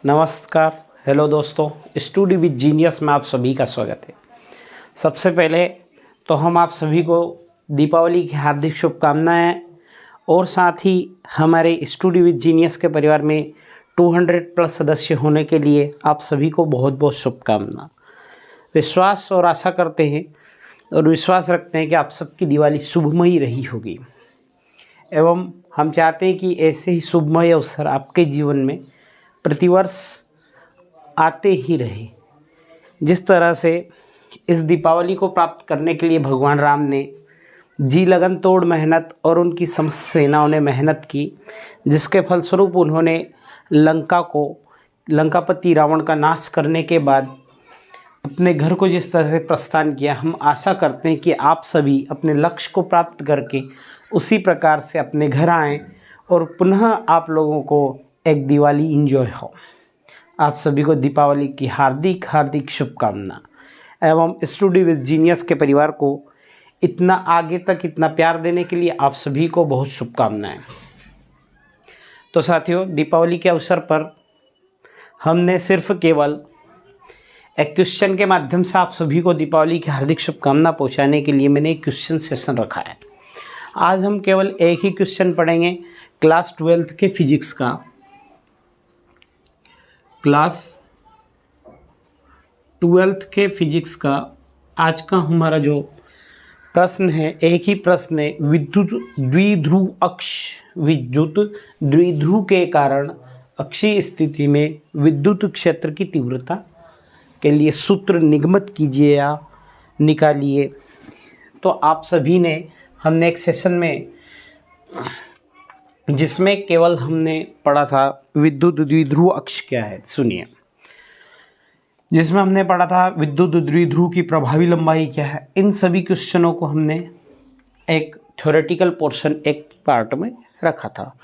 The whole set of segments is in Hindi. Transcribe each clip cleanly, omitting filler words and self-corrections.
नमस्कार, हेलो दोस्तों। स्टूडियो विद जीनियस में आप सभी का स्वागत है। सबसे पहले तो हम आप सभी को दीपावली की हार्दिक शुभकामनाएं और साथ ही हमारे स्टूडियो विद जीनियस के परिवार में 200 प्लस सदस्य होने के लिए आप सभी को बहुत बहुत शुभकामना। विश्वास और आशा करते हैं और विश्वास रखते हैं कि आप सबकी दिवाली शुभमयी रही होगी एवं हम चाहते हैं कि ऐसे ही शुभमय अवसर आपके जीवन में प्रतिवर्ष आते ही रहे। जिस तरह से इस दीपावली को प्राप्त करने के लिए भगवान राम ने जी लगन तोड़ मेहनत और उनकी समस्त सेनाओं ने मेहनत की, जिसके फलस्वरूप उन्होंने लंकापति रावण का नाश करने के बाद अपने घर को जिस तरह से प्रस्थान किया, हम आशा करते हैं कि आप सभी अपने लक्ष्य को प्राप्त करके उसी प्रकार से अपने घर आएँ और पुनः आप लोगों को एक दिवाली एंजॉय हो। आप सभी को दीपावली की हार्दिक हार्दिक शुभकामना एवं स्टूडियो विद जीनियस के परिवार को इतना आगे तक इतना प्यार देने के लिए आप सभी को बहुत शुभकामनाएं। तो साथियों, दीपावली के अवसर पर हमने सिर्फ केवल एक क्वेश्चन के माध्यम से आप सभी को दीपावली की हार्दिक शुभकामना पहुंचाने के लिए मैंने एक क्वेश्चन सेशन रखा है। आज हम केवल एक ही क्वेश्चन पढ़ेंगे क्लास 12th के फिजिक्स का। क्लास 12th के फिजिक्स का आज का हमारा जो प्रश्न है, एक ही प्रश्न है। विद्युत द्विध्रुव के कारण अक्षीय स्थिति में विद्युत क्षेत्र की तीव्रता के लिए सूत्र निगमित कीजिए या निकालिए। तो आप सभी ने हमने एक सेशन में जिसमें केवल हमने पढ़ा था विद्युत द्विध्रुव अक्ष क्या है, सुनिए। जिसमें हमने पढ़ा था विद्युत द्विध्रुव की प्रभावी लंबाई क्या है। इन सभी क्वेश्चनों को हमने एक थ्योरेटिकल पोर्शन एक पार्ट में रखा था।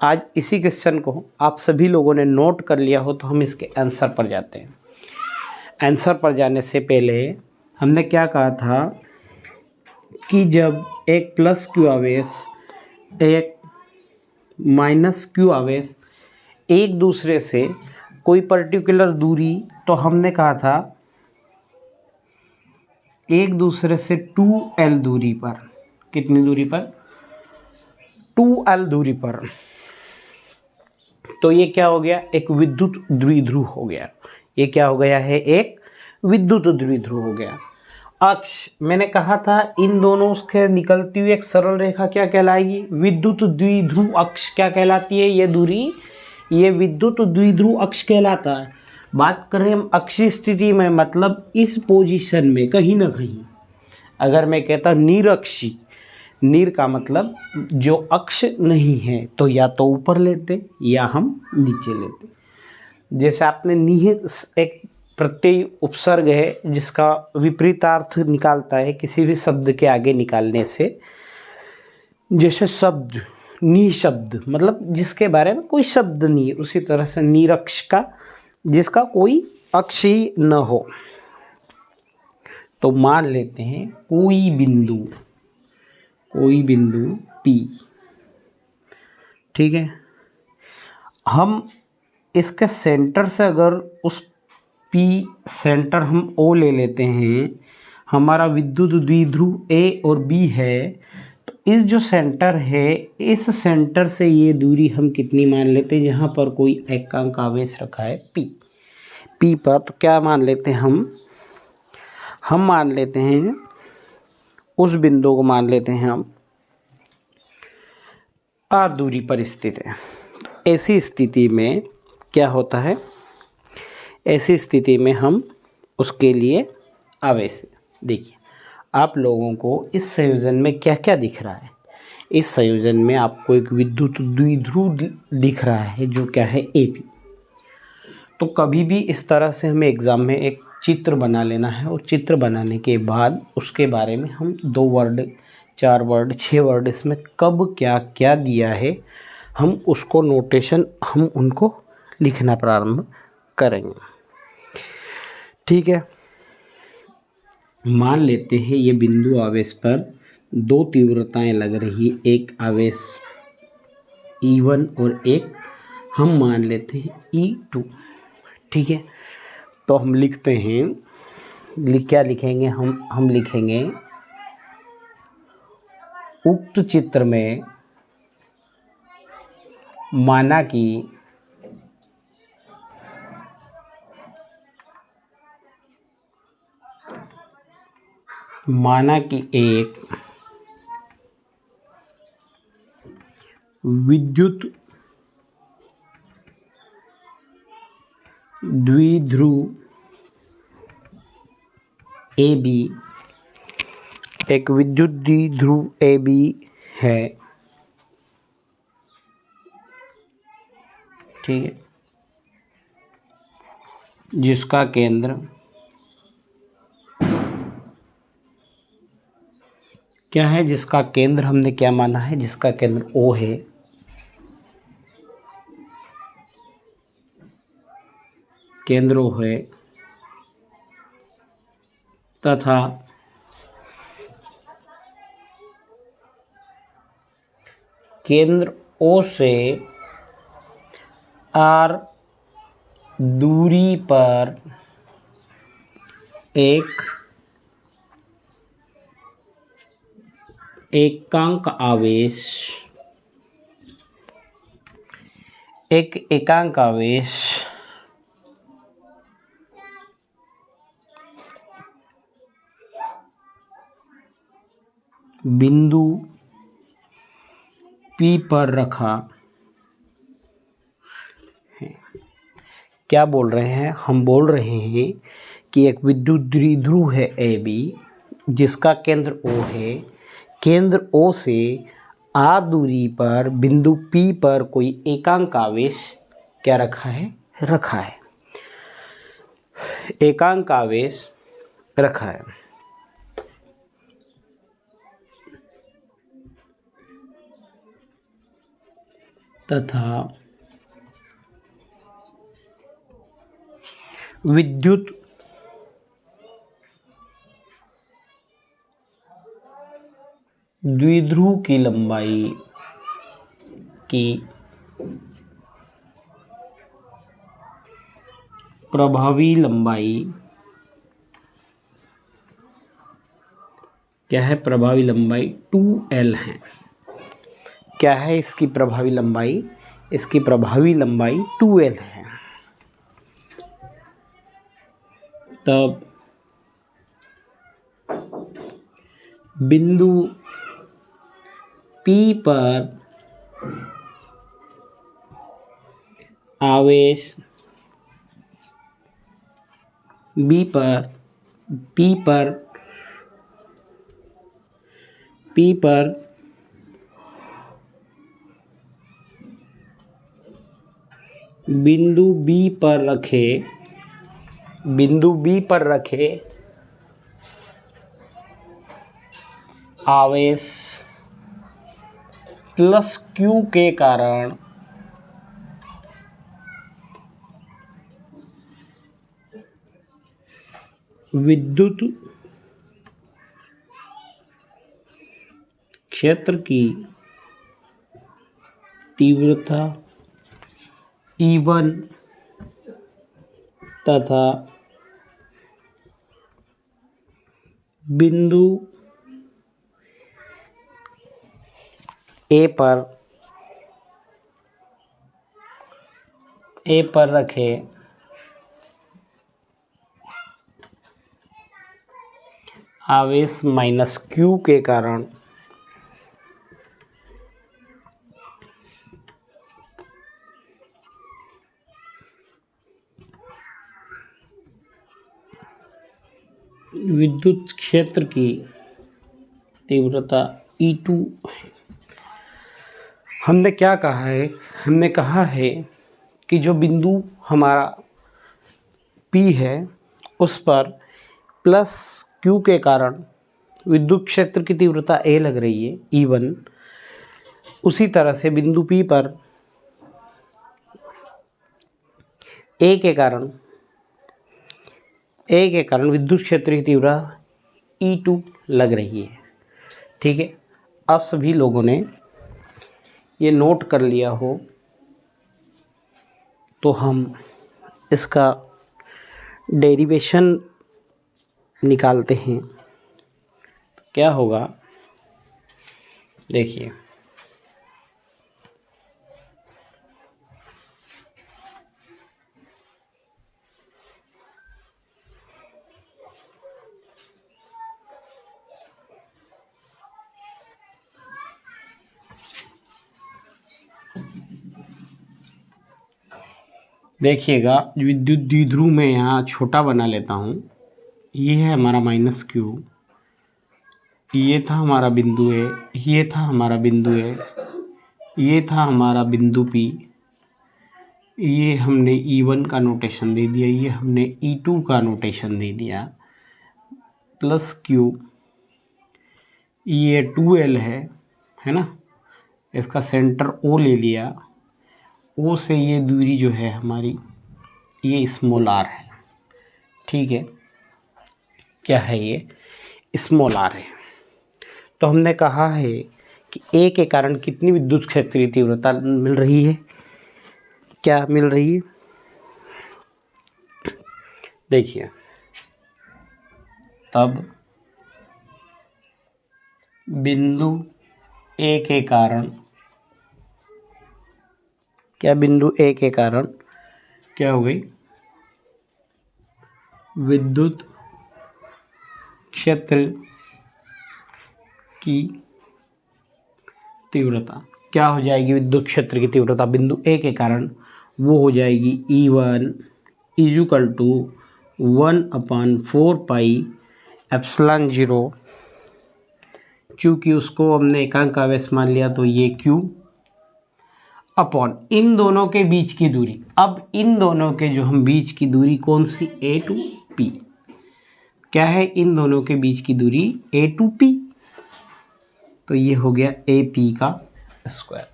आज इसी क्वेश्चन को आप सभी लोगों ने नोट कर लिया हो तो हम इसके आंसर पर जाते हैं। आंसर पर जाने से पहले हमने क्या कहा था कि जब एक प्लस क्यू आवेश एक माइनस क्यू आवेश एक दूसरे से कोई पर्टिकुलर दूरी, तो हमने कहा था एक दूसरे से 2l दूरी पर, कितनी दूरी पर, 2l दूरी पर, तो ये क्या हो गया, एक विद्युत द्विध्रुव हो गया। ये क्या हो गया है, एक विद्युत द्विध्रुव हो गया। अक्ष, मैंने कहा था इन दोनों के निकलती हुई एक सरल रेखा क्या कहलाएगी, विद्युत द्विध्रुव अक्ष क्या कहलाती है। ये दूरी, ये विद्युत द्विध्रुव अक्ष कहलाता है। बात करें हम अक्षीय स्थिति में, मतलब इस पोजीशन में कहीं ना कहीं, अगर मैं कहता निरक्षी, निर का मतलब जो अक्ष नहीं है, तो या तो ऊपर लेते या हम नीचे लेते। जैसे आपने निहित एक प्रत्यय उपसर्ग है जिसका विपरीतार्थ निकालता है किसी भी शब्द के आगे निकालने से। जैसे शब्द निशब्द, मतलब जिसके बारे में कोई शब्द नहीं है, उसी तरह से निरक्ष का, जिसका कोई अक्ष ही न हो। तो मान लेते हैं कोई बिंदु P, ठीक है। हम इसके सेंटर से अगर उस P सेंटर हम O ले लेते हैं, हमारा विद्युत द्विध्रुव A और B है, तो इस जो सेंटर है, इस सेंटर से ये दूरी हम कितनी मान लेते हैं, जहाँ पर कोई एकांक आवेश रखा है P पर, तो क्या मान लेते हैं हम मान लेते हैं उस बिंदु को मान लेते हैं हम R दूरी पर स्थित है। ऐसी स्थिति में क्या होता है, ऐसी स्थिति में हम उसके लिए आवेश, देखिए आप लोगों को इस संयोजन में क्या क्या दिख रहा है। इस संयोजन में आपको एक विद्युत द्विध्रुव दिख रहा है जो क्या है, AP। तो कभी भी इस तरह से हमें एग्ज़ाम में एक चित्र बना लेना है और चित्र बनाने के बाद उसके बारे में हम 2 वर्ड, 4 वर्ड, 6 वर्ड, इसमें कब क्या क्या दिया है, हम उसको नोटेशन, हम उनको लिखना प्रारंभ करेंगे, ठीक है। मान लेते हैं ये बिंदु आवेश पर 2 तीव्रताएं लग रही, एक आवेश E1 और एक हम मान लेते हैं E2। ठीक है, तो हम लिखते हैं, क्या लिखेंगे हम लिखेंगे उक्त चित्र में माना कि एक विद्युत द्विध्रुव AB, एक विद्युत द्विध्रुव AB है। ठीक है, जिसका केंद्र क्या है, जिसका केंद्र हमने क्या माना है, जिसका केंद्र O है, केंद्र O है, तथा केंद्र O से R दूरी पर एक एकांक आवेश बिंदु P पर रखा है। क्या बोल रहे हैं, हम बोल रहे हैं कि एक विद्युत द्विध्रुव है AB, जिसका केंद्र O है, केंद्र O से R दूरी पर बिंदु P पर कोई एकांक आवेश क्या रखा है, एकांक आवेश रखा है। तथा विद्युत द्विध्रुव की लंबाई की प्रभावी लंबाई क्या है, प्रभावी लंबाई 2L है। क्या है इसकी प्रभावी लंबाई, इसकी प्रभावी लंबाई 2L है। तब बिंदु P पर आवेश P पर बिंदु B पर रखे आवेश प्लस Q के कारण विद्युत क्षेत्र की तीव्रता E1 तथा बिंदु A पर रखे आवेश माइनस Q के कारण विद्युत क्षेत्र की तीव्रता E2 है। हमने क्या कहा है, हमने कहा है कि जो बिंदु हमारा P है उस पर प्लस Q के कारण विद्युत क्षेत्र की तीव्रता A लग रही है, E1। उसी तरह से बिंदु P पर A के कारण विद्युत क्षेत्र की तीव्रता E2 लग रही है। ठीक है, आप सभी लोगों ने ये नोट कर लिया हो तो हम इसका डेरिवेशन निकालते हैं। क्या होगा, देखिए देखिएगा, विद्युत द्विध्रुव में यहाँ छोटा बना लेता हूँ। ये है हमारा माइनस क्यू, ये था हमारा बिंदु ए, ये था हमारा बिंदु ए, ये था हमारा बिंदु पी, ये हमने E1 का नोटेशन दे दिया, ये हमने E2 का नोटेशन दे दिया, प्लस क्यू, ये 2L है ना, इसका सेंटर O ले लिया, O से ये दूरी जो है हमारी, ये स्मॉल r है। ठीक है, क्या है ये, स्मॉल r है। तो हमने कहा है कि A के कारण कितनी विद्युत क्षेत्रीय तीव्रता मिल रही है, क्या मिल रही है, देखिए तब बिंदु A के कारण, क्या बिंदु A के कारण क्या हो गई, विद्युत क्षेत्र की तीव्रता क्या हो जाएगी, विद्युत क्षेत्र की तीव्रता बिंदु A के कारण वो हो जाएगी E1 = 1/4 पाई एप्सिलॉन 0, चूँकि उसको हमने एकांक आवेश मान लिया तो ये Q अपॉन इन दोनों के बीच की दूरी। अब इन दोनों के जो हम बीच की दूरी कौन सी, A to P, क्या है इन दोनों के बीच की दूरी A to P, तो ये हो गया AP का स्क्वायर।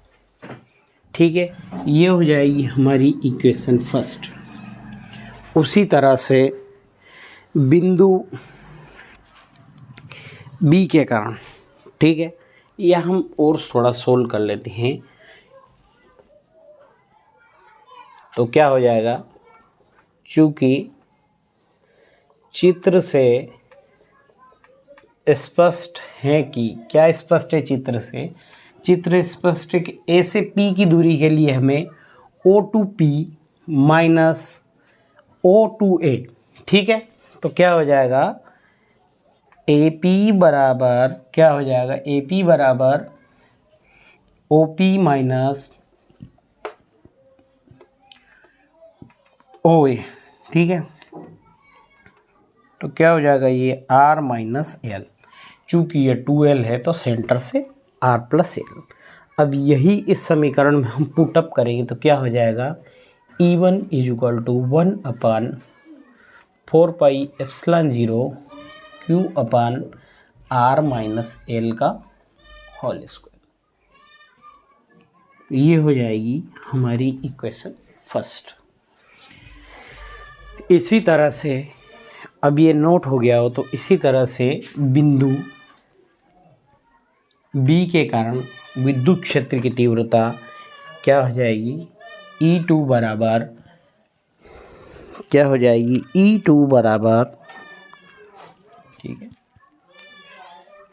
ठीक है, ये हो जाएगी हमारी इक्वेशन फर्स्ट। उसी तरह से बिंदु B के कारण, ठीक है, यह हम और थोड़ा सोल्व कर लेते हैं। तो क्या हो जाएगा, चूँकि चित्र से स्पष्ट है कि, क्या स्पष्ट है चित्र से, चित्र स्पष्ट है कि A से P की दूरी के लिए हमें O to P minus O to A, ठीक है, तो क्या हो जाएगा, AP बराबर क्या हो जाएगा, AP बराबर OP माइनस OA, ठीक है, तो क्या हो जाएगा ये R माइनस L, चूँकि ये 2L है तो सेंटर से R प्लस L। अब यही इस समीकरण में हम पुटअप करेंगे तो क्या हो जाएगा, E1 = 1/4 pi epsilon 0 Q upon R minus L का होल स्क्वायर। ये हो जाएगी हमारी इक्वेशन फर्स्ट। इसी तरह से अब ये नोट हो गया हो तो इसी तरह से बिंदु B के कारण विद्युत क्षेत्र की तीव्रता क्या हो जाएगी, E2 बराबर क्या हो जाएगी, E2 बराबर, ठीक है,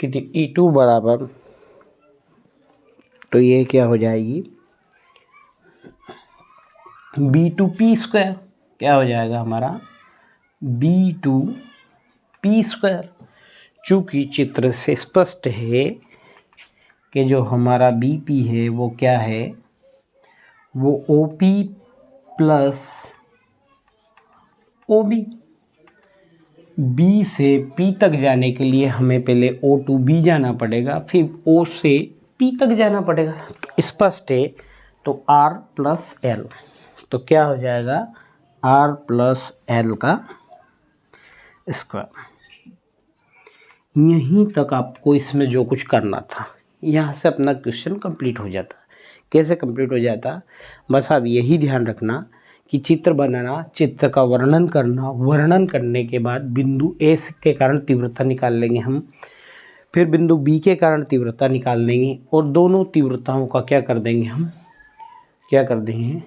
कितनी, E2 बराबर, तो ये क्या हो जाएगी B2P², क्या हो जाएगा हमारा B2P²। चूँकि चित्र से स्पष्ट है कि जो हमारा BP है वो क्या है, वो OP प्लस OB। B से P तक जाने के लिए हमें पहले O to B जाना पड़ेगा, फिर O से P तक जाना पड़ेगा, तो स्पष्ट है, तो R प्लस L, तो क्या हो जाएगा R प्लस L का स्क्वायर। यहीं तक आपको इसमें जो कुछ करना था, यहाँ से अपना क्वेश्चन कंप्लीट हो जाता। कैसे कंप्लीट हो जाता, बस आप यही ध्यान रखना कि चित्र बनाना, चित्र का वर्णन करना, वर्णन करने के बाद बिंदु A के कारण तीव्रता निकाल लेंगे हम, फिर बिंदु B के कारण तीव्रता निकाल लेंगे और दोनों तीव्रताओं का क्या कर देंगे हम, क्या कर देंगे,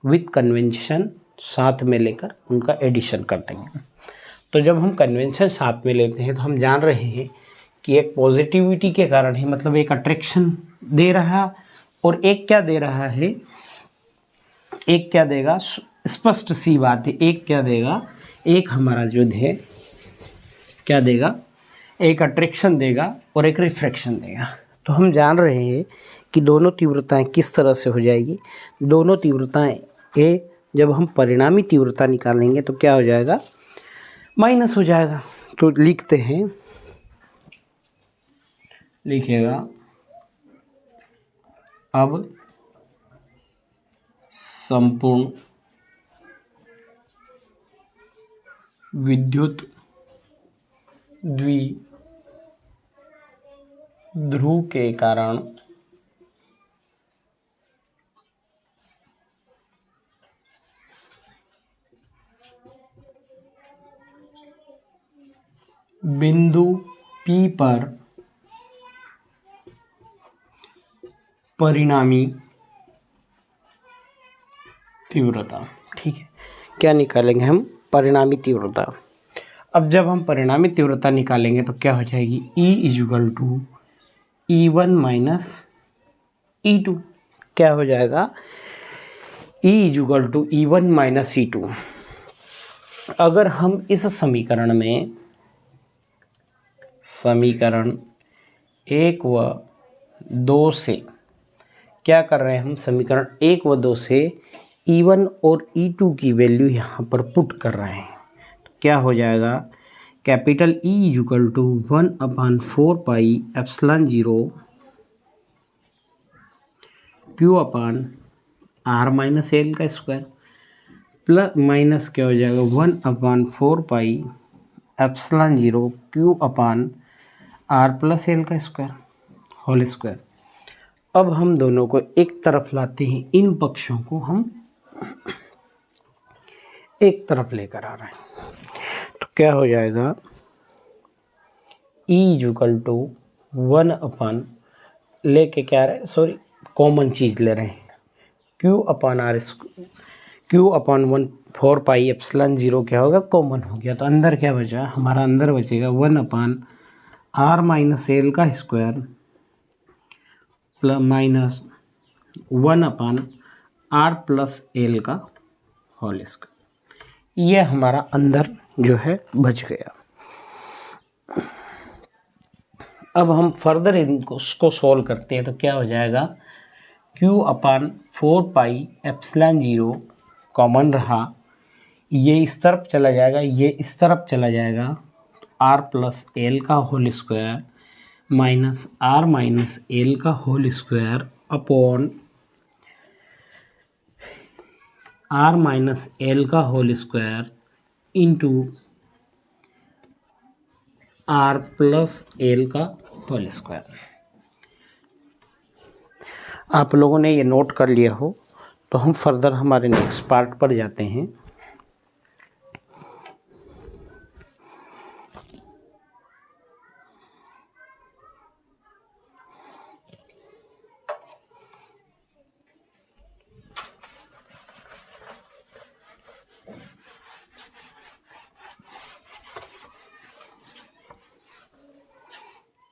विथ कन्वेंशन साथ में लेकर उनका एडिशन कर देंगे। तो जब हम कन्वेंशन साथ में लेते हैं तो हम जान रहे हैं कि एक पॉजिटिविटी के कारण ही, मतलब एक अट्रैक्शन दे रहा और एक क्या दे रहा है, एक क्या देगा, स्पष्ट सी बात है, एक क्या देगा, एक हमारा जो है क्या देगा, एक अट्रैक्शन देगा और एक रिफ्रैक्शन देगा। तो हम जान रहे हैं कि दोनों तीव्रताएं किस तरह से हो जाएगी। दोनों तीव्रताएं ए, जब हम परिणामी तीव्रता निकालेंगे तो क्या हो जाएगा, माइनस हो जाएगा। तो लिखते हैं, लिखिएगा, अब संपूर्ण विद्युत द्विध्रुव के कारण बिंदु P पर परिणामी तीव्रता। ठीक है, क्या निकालेंगे हम, परिणामी तीव्रता। अब जब हम परिणामी तीव्रता निकालेंगे तो क्या हो जाएगी, E is equal to E1 minus E2। क्या हो जाएगा, E is equal to E1 minus E2। अगर हम इस समीकरण में समीकरण 1 व 2 से क्या कर रहे हैं, हम समीकरण 1 व 2 से E1 और E2 की वैल्यू यहाँ पर पुट कर रहे हैं। तो क्या हो जाएगा, capital E equal to 1/4 pi epsilon 0 Q upon R minus L का स्क्वायर प्लस माइनस क्या हो जाएगा 1/4 pi epsilon 0 Q upon R plus L का स्क्वायर होल स्क्वायर। अब हम दोनों को एक तरफ लाते हैं, इन पक्षों को हम एक तरफ लेकर आ रहे हैं। तो क्या हो जाएगा, E इक्वल टू 1 अपन लेके क्या रहे, सॉरी कॉमन चीज़ ले रहे हैं, Q अपान R, Q अपान 1/4 पाई एप्सिलॉन 0 क्या होगा, कॉमन हो गया। तो अंदर क्या बचा, हमारा अंदर बचेगा 1 अपान R माइनस एल का स्क्वायर प्लस माइनस 1 अपान R प्लस एल का होल स्क्वायर। ये हमारा अंदर जो है बच गया। अब हम फर्दर इसको सॉल्व करते हैं तो क्या हो जाएगा, Q अपान 4 पाई एप्सिलॉन 0 कॉमन रहा, ये इस तरफ चला जाएगा, ये इस तरफ चला जाएगा, R प्लस एल का whole square minus R minus L का whole square upon R minus L का whole square into R plus L का होल स्क्वायर। आप लोगों ने ये नोट कर लिया हो तो हम फर्दर हमारे नेक्स्ट पार्ट पर जाते हैं।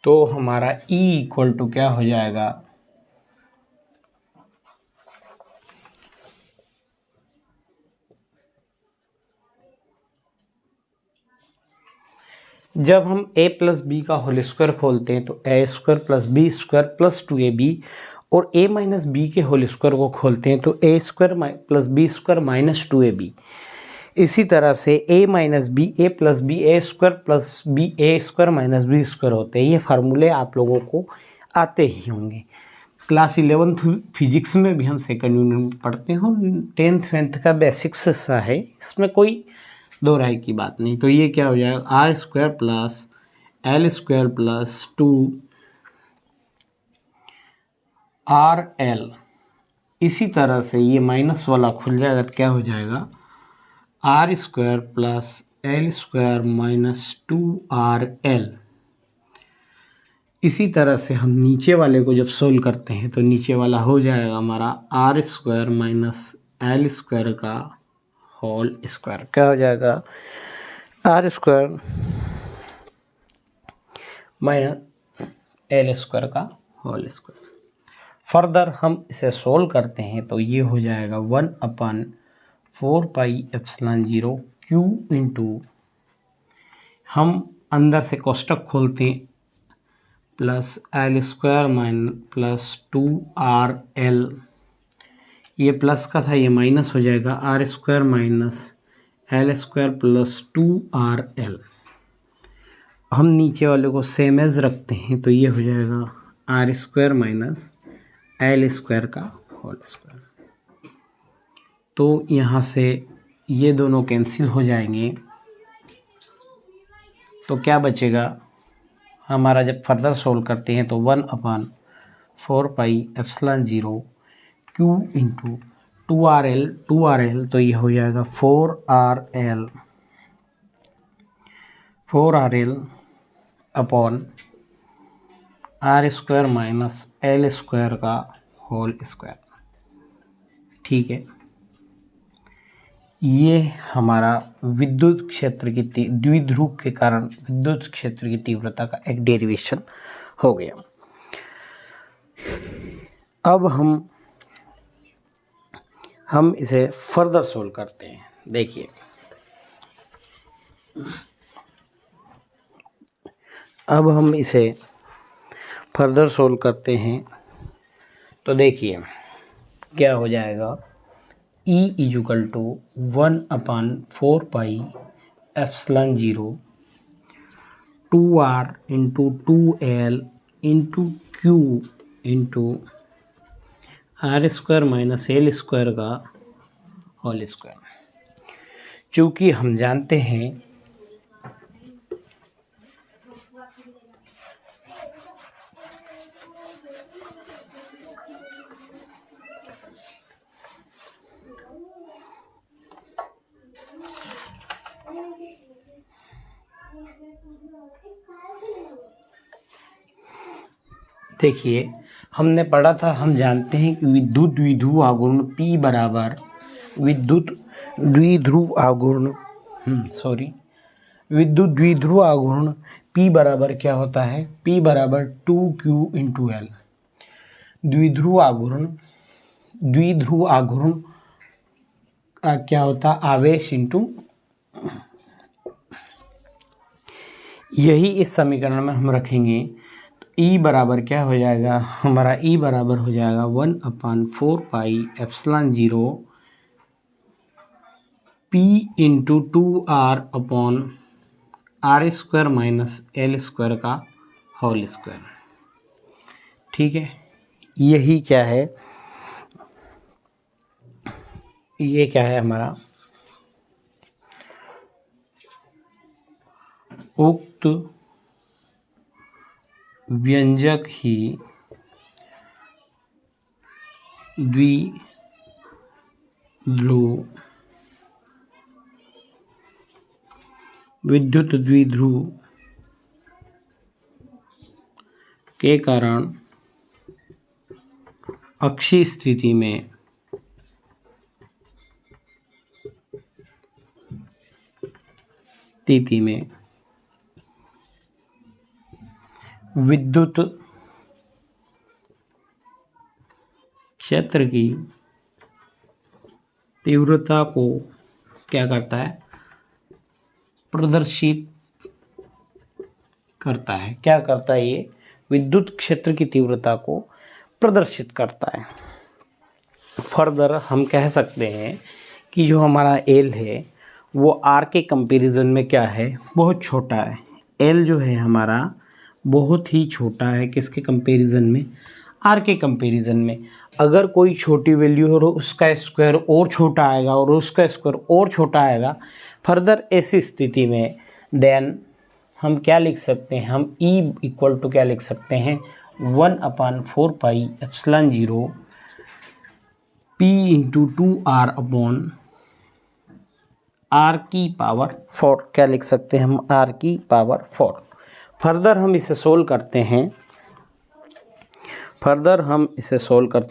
तो हमारा E इक्वल टू क्या हो जाएगा, जब हम a प्लस बी का होल स्क्वायर खोलते हैं तो a square plus B square plus 2ab और a माइनस बी के होल स्क्वायर को खोलते हैं तो a square plus B square minus 2ab। इसी तरह से a minus B A plus B A square plus B A square minus B square होते हैं। ये फार्मूले आप लोगों को आते ही होंगे। क्लास 11th फिजिक्स में भी हम सेकंड यूनिट में पढ़ते हैं, 10th 10th का बेसिक्स सा है, इसमें कोई दो राय की बात नहीं। तो ये क्या हो जाएगा, R square plus L square plus 2 R L. इसी तरह से ये माइनस वाला खुल जाएगा तो क्या हो जाएगा, R square plus L square minus 2RL। इसी तरह से हम नीचे वाले को जब सोल्व करते हैं तो नीचे वाला हो जाएगा हमारा R square minus L square का होल स्क्वायर क्या हो जाएगा, R square minus L square का होल स्क्वायर। फर्दर हम इसे सोल्व करते हैं तो ये हो जाएगा 1/4πε0 क्यू इंटू, हम अंदर से कोष्टक खोलते हैं, plus L square minus plus 2RL, ये प्लस का था ये माइनस हो जाएगा, R square minus L square plus 2RL। हम नीचे वाले को सेम एज रखते हैं तो ये हो जाएगा R square minus L square का होल स्क्वायर। तो यहाँ से ये दोनों कैंसिल हो जाएंगे, तो क्या बचेगा हमारा, जब फर्दर सोल्व करते हैं तो 1/4πε0 क्यू इंटू 2RL, तो ये हो जाएगा 4RL upon R square minus L square का होल स्क्वायर। ठीक है, ये हमारा विद्युत क्षेत्र की द्विध्रुव के कारण विद्युत क्षेत्र की तीव्रता का एक डेरिवेशन हो गया। अब हम इसे फर्दर सोल्व करते हैं। देखिए, अब हम इसे फर्दर सोल्व करते हैं तो देखिए क्या हो जाएगा, E = 1/4πε0 2R into 2L into Q into R square minus L square का होल स्क्वायर। चूँकि हम जानते हैं देखिए, हमने पढ़ा था, हम जानते हैं कि विद्युत द्विध्रुव आघूर्ण P बराबर विद्युत द्विध्रुव आघूर्ण P बराबर क्या होता है, P बराबर 2Q इंटू L। द्विध्रुव आघूर्ण क्या होता, आवेश इंटू, यही इस समीकरण में हम रखेंगे। तो E बराबर क्या हो जाएगा हमारा, E बराबर हो जाएगा 1/4πε0 P into 2R upon R square minus L square का होल स्क्वायर। ठीक है, यही क्या है, ये क्या है हमारा उक्त व्यंजक ही द्विध्रुव विद्युत द्विध्रुव के कारण अक्षीय स्थिति में विद्युत क्षेत्र की तीव्रता को क्या करता है, प्रदर्शित करता है। क्या करता है, ये विद्युत क्षेत्र की तीव्रता को प्रदर्शित करता है। फर्दर हम कह सकते हैं कि जो हमारा एल है वो आर के कंपैरिजन में क्या है, बहुत छोटा है। एल जो है हमारा बहुत ही छोटा है, किसके कंपैरिजन में, आर के कंपैरिजन में। अगर कोई छोटी वैल्यू हो उसका स्क्वायर और छोटा आएगा और उसका स्क्वायर और छोटा आएगा। फर्दर ऐसी स्थिति में देन हम क्या लिख सकते हैं, हम E = क्या लिख सकते हैं, 1/4πε0 P into 2R upon R की पावर 4, क्या लिख सकते हैं हम, R की पावर 4। फर्दर हम इसे सोल्व करते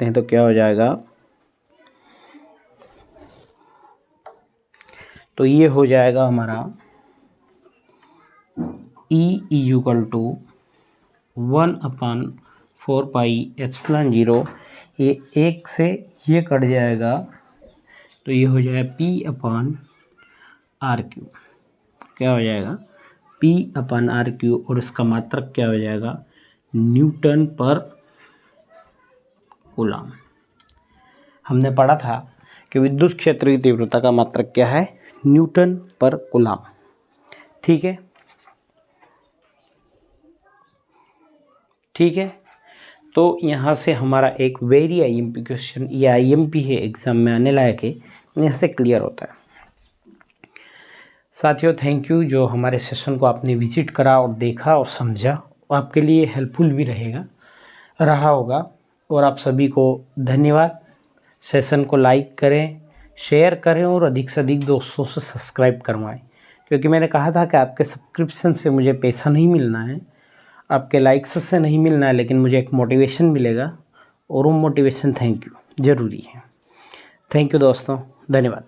हैं, तो क्या हो जाएगा, तो ये हो जाएगा हमारा E इक्वल टू 1/4πε0। ये एक से ये कट जाएगा तो ये हो जाएगा P/RQ। क्या हो जाएगा? P/RQ। और इसका मात्रक क्या हो जाएगा? न्यूटन पर कूलम। हमने पढ़ा था कि विद्युत क्षेत्र की तीव्रता का मात्रक क्या है? न्यूटन पर कूलम। ठीक है, ठीक है। तो यहाँ से हमारा एक वेरी आईएमपी क्वेश्चन, ये आईएमपी है, एग्जाम में आने लायक है, यहाँ से क्लियर होता है। साथियों थैंक यू जो हमारे सेशन को आपने विजिट करा और देखा और समझा, आपके लिए हेल्पफुल भी रहा होगा। और आप सभी को धन्यवाद। सेशन को लाइक करें, शेयर करें और अधिक से अधिक दोस्तों से सब्सक्राइब करवाएं, क्योंकि मैंने कहा था कि आपके सब्सक्रिप्शन से मुझे पैसा नहीं मिलना है, आपके लाइक्स से नहीं मिलना है, लेकिन मुझे एक मोटिवेशन मिलेगा और वो मोटिवेशन थैंक यू ज़रूरी है। थैंक यू दोस्तों, धन्यवाद।